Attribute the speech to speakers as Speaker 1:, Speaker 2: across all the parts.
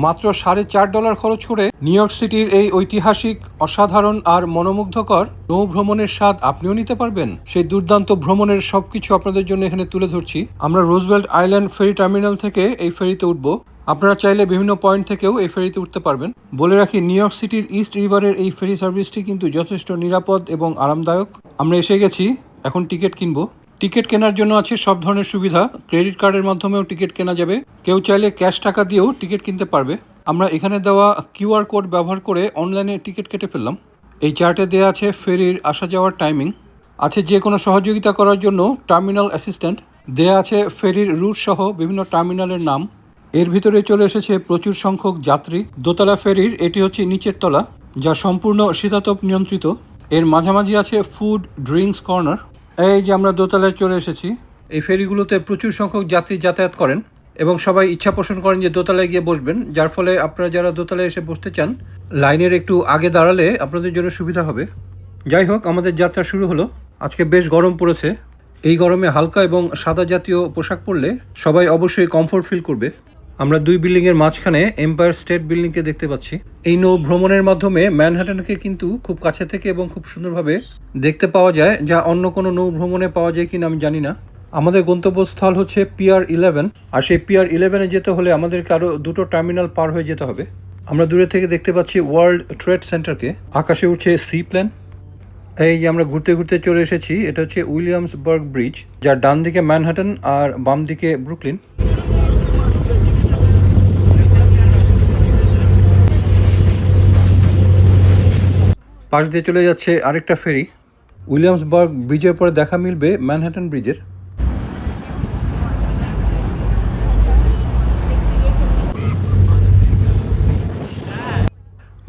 Speaker 1: মাত্র $4.5 খরচ করে নিউ ইয়র্ক সিটির এই ঐতিহাসিক, অসাধারণ আর মনোমুগ্ধকর নৌ ভ্রমণের স্বাদ আপনিও নিতে পারবেন। সেই দুর্দান্ত ভ্রমণের সবকিছু আপনাদের জন্য এখানে তুলে ধরছি। আমরা রুজভেল্ট আইল্যান্ড ফেরি টার্মিনাল থেকে এই ফেরিতে উঠব। আপনারা চাইলে বিভিন্ন পয়েন্ট থেকেও এই ফেরিতে উঠতে পারবেন। বলে রাখি, নিউ ইয়র্ক সিটির ইস্ট রিভারের এই ফেরি সার্ভিসটি কিন্তু যথেষ্ট নিরাপদ এবং আরামদায়ক। আমরা এসে গেছি, এখন টিকিট কিনবো। টিকিট কেনার জন্য আছে সব ধরনের সুবিধা। ক্রেডিট কার্ডের মাধ্যমেও টিকিট কেনা যাবে, কেউ চাইলে ক্যাশ টাকা দিয়েও টিকিট কিনতে পারবে। আমরা এখানে দেওয়া কিউআর কোড ব্যবহার করে অনলাইনে টিকিট কেটে ফেললাম। এই চার্টে দেওয়া আছে ফেরির আসা যাওয়ার টাইমিং, আছে যে কোনো সহযোগিতা করার জন্য টার্মিনাল অ্যাসিস্ট্যান্ট, দেয়া আছে ফেরির রুট সহ বিভিন্ন টার্মিনালের নাম। এর ভিতরে চলে এসেছে প্রচুর সংখ্যক যাত্রী। দোতলা ফেরির এটি হচ্ছে নিচের তলা, যা সম্পূর্ণ শীতাতপ নিয়ন্ত্রিত। এর মাঝামাঝি আছে ফুড ড্রিঙ্কস কর্নার। এই যে আমরা দোতলায় চলে এসেছি। এই ফেরিগুলোতে প্রচুর সংখ্যক যাত্রী যাতায়াত করেন এবং সবাই ইচ্ছা পোষণ করেন যে দোতলায় গিয়ে বসবেন, যার ফলে আপনারা যারা দোতলায় এসে বসতে চান, লাইনের একটু আগে দাঁড়ালে আপনাদের জন্য সুবিধা হবে। যাই হোক, আমাদের যাত্রা শুরু হলো। আজকে বেশ গরম পড়েছে। এই গরমে হালকা এবং সাদা জাতীয় পোশাক পরলে সবাই অবশ্যই কমফোর্ট ফিল করবে। আমরা 2 বিল্ডিংয়ের মাঝখানে এম্পায়ার স্টেট বিল্ডিংকে দেখতে পাচ্ছি। এই নৌ ভ্রমণের মাধ্যমে ম্যানহাটনকে কিন্তু খুব কাছে থেকে এবং খুব সুন্দরভাবে দেখতে পাওয়া যায়, যা অন্য কোনো নৌ ভ্রমণে পাওয়া যায় কিনা আমি জানি না। আমাদের গন্তব্যস্থল হচ্ছে পিয়ার 11, আর সেই পিয়ার 11-এ যেতে হলে আমাদেরকে আরও 2টো টার্মিনাল পার হয়ে যেতে হবে। আমরা দূরে থেকে দেখতে পাচ্ছি ওয়ার্ল্ড ট্রেড সেন্টারকে। আকাশে উঠছে সি প্লেন। এই যে আমরা ঘুরতে ঘুরতে চলে এসেছি, এটা হচ্ছে উইলিয়ামসবার্গ ব্রিজ, যার ডান দিকে ম্যানহাটন আর বাম দিকে ব্রুকলিন। পাশ দিয়ে চলে যাচ্ছে আরেকটা ফেরি। উইলিয়ামসবার্গ ব্রিজের পরে দেখা মিলবে ম্যানহাটন ব্রিজের।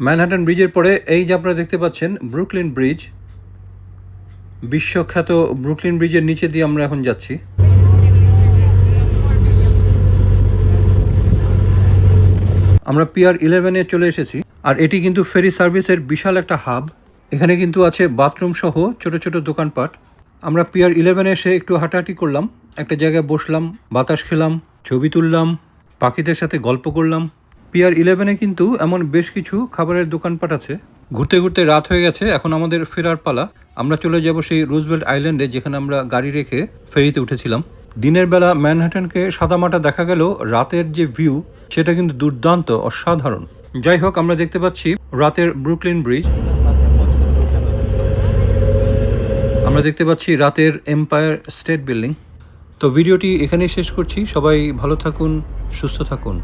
Speaker 1: ম্যানহাটন ব্রিজের পরে এই যে আপনারা দেখতে পাচ্ছেন ব্রুকলিন ব্রিজ, বিশ্বখ্যাত ব্রুকলিন ব্রিজের নিচে দিয়ে আমরা এখন যাচ্ছি। আমরা পিয়ার 11-এ চলে এসেছি, আর এটি কিন্তু ফেরি সার্ভিসের বিশাল একটা হাব। এখানে কিন্তু আছে বাথরুম সহ ছোট ছোট দোকানপাট। আমরা পিয়ার 11-এ এসে একটু হাঁটাহাঁটি করলাম, একটা জায়গায় বসলাম, বাতাস খেলাম, ছবি তুললাম, পাখিদের সাথে গল্প করলাম। পিয়ার 11-এ কিন্তু এমন বেশ কিছু খাবারের দোকানপাট আছে। ঘুরতে ঘুরতে রাত হয়ে গেছে, এখন আমাদের ফেরার পালা। আমরা চলে যাব সেই রুজভেল্ট আইল্যান্ডে, যেখানে আমরা গাড়ি রেখে ফেরিতে উঠেছিলাম। দিনের বেলা ম্যানহাটনকে সাদামাটা দেখা গেল, রাতের যে ভিউ সেটা কিন্তু দুর্দান্ত, অসাধারণ। যাই হোক, আমরা দেখতে পাচ্ছি রাতের ব্রুকলিন ব্রিজ, আমরা দেখতে পাচ্ছি রাতের এম্পায়ার স্টেট বিল্ডিং। তো ভিডিওটি এখানেই শেষ করছি। সবাই ভালো থাকুন, সুস্থ থাকুন।